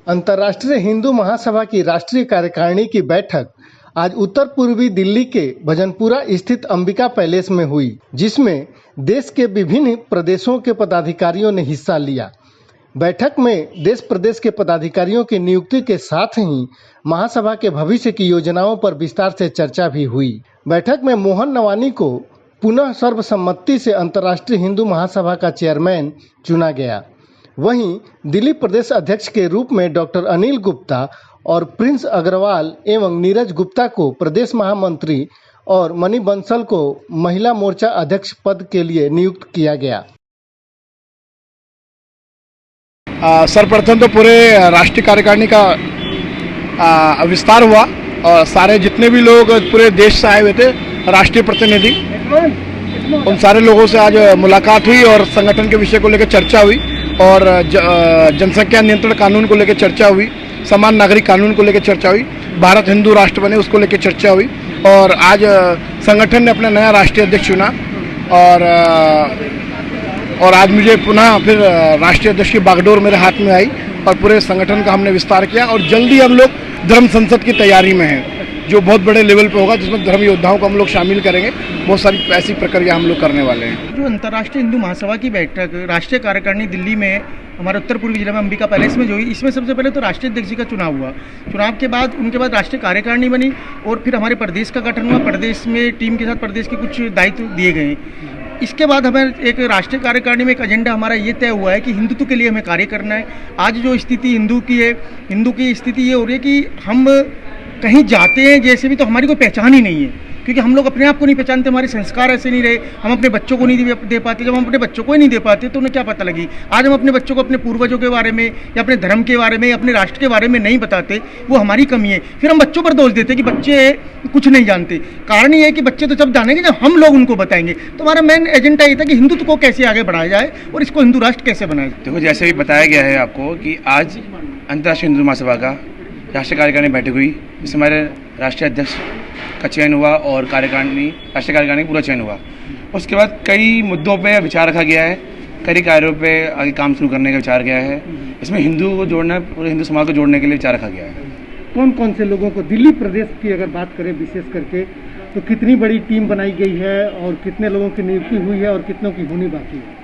अंतर्राष्ट्रीय हिंदू महासभा की राष्ट्रीय कार्यकारिणी की बैठक आज उत्तर पूर्वी दिल्ली के भजनपुरा स्थित अंबिका पैलेस में हुई, जिसमें देश के विभिन्न प्रदेशों के पदाधिकारियों ने हिस्सा लिया। बैठक में देश प्रदेश के पदाधिकारियों की नियुक्ति के साथ ही महासभा के भविष्य की योजनाओं पर विस्तार से चर्चा भी हुई। बैठक में मोहन नवानी को पुनः सर्वसम्मति से अंतर्राष्ट्रीय हिंदू महासभा का चेयरमैन चुना गया। वहीं दिल्ली प्रदेश अध्यक्ष के रूप में डॉक्टर अनिल गुप्ता और प्रिंस अग्रवाल एवं नीरज गुप्ता को प्रदेश महामंत्री और मणि बंसल को महिला मोर्चा अध्यक्ष पद के लिए नियुक्त किया गया। सर्वप्रथम तो पूरे राष्ट्रीय कार्यकारिणी का विस्तार हुआ और सारे जितने भी लोग पूरे देश से आए हुए थे राष्ट्रीय प्रतिनिधि, उन सारे लोगों से आज मुलाकात हुई और संगठन के विषय को लेकर चर्चा हुई और जनसंख्या नियंत्रण कानून को लेकर चर्चा हुई, समान नागरिक कानून को लेकर चर्चा हुई, भारत हिंदू राष्ट्र बने उसको लेकर चर्चा हुई और आज संगठन ने अपना नया राष्ट्रीय अध्यक्ष चुना और आज मुझे पुनः फिर राष्ट्रीय अध्यक्ष की बागडोर मेरे हाथ में आई और पूरे संगठन का हमने विस्तार किया और जल्दी हम लोग धर्म संसद की तैयारी में हैं, जो बहुत बड़े लेवल पे होगा, जिसमें धर्म योद्धाओं को हम लोग शामिल करेंगे। बहुत सारी ऐसी प्रक्रिया हम लोग करने वाले हैं। जो अंतर्राष्ट्रीय हिंदू महासभा की बैठक राष्ट्रीय कार्यकारिणी दिल्ली में हमारे उत्तर पूर्वी जिले में अंबिका पैलेस में जो हुई, इसमें सबसे पहले तो राष्ट्रीय अध्यक्ष जी का चुनाव हुआ। चुनाव के बाद उनके बाद राष्ट्रीय कार्यकारिणी बनी और फिर हमारे प्रदेश का गठन हुआ। प्रदेश में टीम के साथ प्रदेश के कुछ दायित्व दिए गए। इसके बाद हमें एक राष्ट्रीय कार्यकारिणी में एक एजेंडा हमारा ये तय हुआ है कि हिंदुत्व के लिए हमें कार्य करना है। आज जो स्थिति हिंदू की है, हिंदू की स्थिति ये हो रही है कि हम कहीं जाते हैं जैसे भी तो हमारी कोई पहचान ही नहीं है, क्योंकि हम लोग अपने आप को नहीं पहचानते, हमारे संस्कार ऐसे नहीं रहे, हम अपने बच्चों को नहीं दे पाते। जब हम अपने बच्चों को ही नहीं दे पाते तो उन्हें क्या पता लगी। आज हम अपने बच्चों को अपने पूर्वजों के बारे में या अपने धर्म के बारे में या अपने राष्ट्र के बारे में नहीं बताते, वो हमारी कमी है। फिर हम बच्चों पर दोष देते कि बच्चे कुछ नहीं जानते। कारण ये है कि बच्चे तो जब जानेंगे जब हम लोग उनको बताएंगे। तो हमारा मेन एजेंडा ये था कि हिंदुत्व को कैसे आगे बढ़ाया जाए और इसको हिंदू राष्ट्र कैसे बनाया जाए। देखो, जैसे भी बताया गया है आपको कि आज अंतर्राष्ट्रीय हिंदू महासभा का राष्ट्रीय कार्यकारिणी बैठक हुई, जिसमें हमारे राष्ट्रीय अध्यक्ष का चयन हुआ और राष्ट्रीय कार्यकारिणी का पूरा चयन हुआ। उसके बाद कई मुद्दों पे विचार रखा गया है, कई कार्यों पे आगे काम शुरू करने का विचार किया है। इसमें हिंदू को जोड़ना, पूरे हिंदू समाज को जोड़ने के लिए विचार रखा गया है। कौन कौन से लोगों को, दिल्ली प्रदेश की अगर बात करें विशेष करके, तो कितनी बड़ी टीम बनाई गई है और कितने लोगों की नियुक्ति हुई है और कितनों की होनी बाकी है?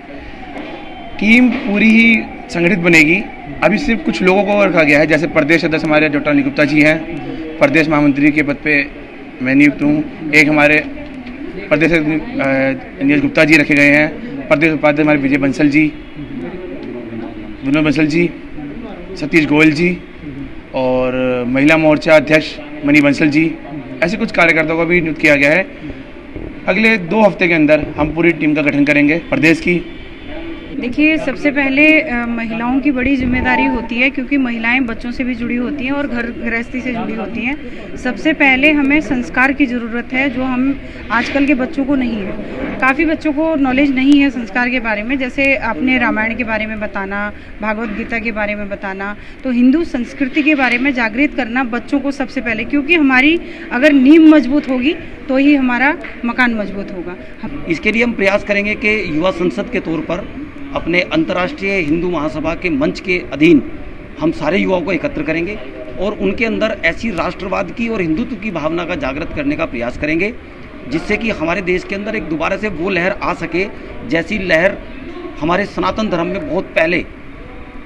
टीम पूरी ही संगठित बनेगी। अभी सिर्फ कुछ लोगों को रखा गया है, जैसे प्रदेश अध्यक्ष हमारे डॉक्टर अनिल गुप्ता जी हैं, प्रदेश महामंत्री के पद पे मैं नियुक्त हूँ। एक हमारे प्रदेश नीरज गुप्ता जी रखे गए हैं, प्रदेश उपाध्यक्ष हमारे विजय बंसल जी, विनोद बंसल जी, सतीश गोयल जी और महिला मोर्चा अध्यक्ष मणि बंसल जी, ऐसे कुछ कार्यकर्ताओं को भी नियुक्त किया गया है। अगले 2 हफ्ते के अंदर हम पूरी टीम का गठन करेंगे प्रदेश की। देखिए, सबसे पहले महिलाओं की बड़ी जिम्मेदारी होती है, क्योंकि महिलाएं बच्चों से भी जुड़ी होती हैं और घर गृहस्थी से जुड़ी होती हैं। सबसे पहले हमें संस्कार की ज़रूरत है, जो हम आजकल के बच्चों को नहीं है। काफ़ी बच्चों को नॉलेज नहीं है संस्कार के बारे में, जैसे आपने रामायण के बारे में बताना, भागवत गीता के बारे में बताना, तो हिंदू संस्कृति के बारे में जागृत करना बच्चों को सबसे पहले, क्योंकि हमारी अगर नींव मजबूत होगी तो ही हमारा मकान मजबूत होगा। इसके लिए हम प्रयास करेंगे कि युवा संसद के तौर पर अपने अंतर्राष्ट्रीय हिंदू महासभा के मंच के अधीन हम सारे युवाओं को एकत्र करेंगे और उनके अंदर ऐसी राष्ट्रवाद की और हिंदुत्व की भावना का जागृत करने का प्रयास करेंगे, जिससे कि हमारे देश के अंदर एक दोबारा से वो लहर आ सके जैसी लहर हमारे सनातन धर्म में बहुत पहले,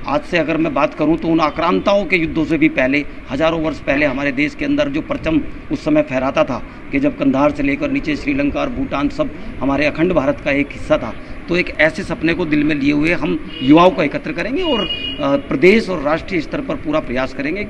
आज से अगर मैं बात करूं तो उन आक्रांताओं के युद्धों से भी पहले, हजारों वर्ष पहले हमारे देश के अंदर जो परचम उस समय फहराता था कि जब कंधार से लेकर नीचे श्रीलंका और भूटान सब हमारे अखंड भारत का एक हिस्सा था। तो एक ऐसे सपने को दिल में लिए हुए हम युवाओं को एकत्र करेंगे और प्रदेश और राष्ट्रीय स्तर पर पूरा प्रयास करेंगे।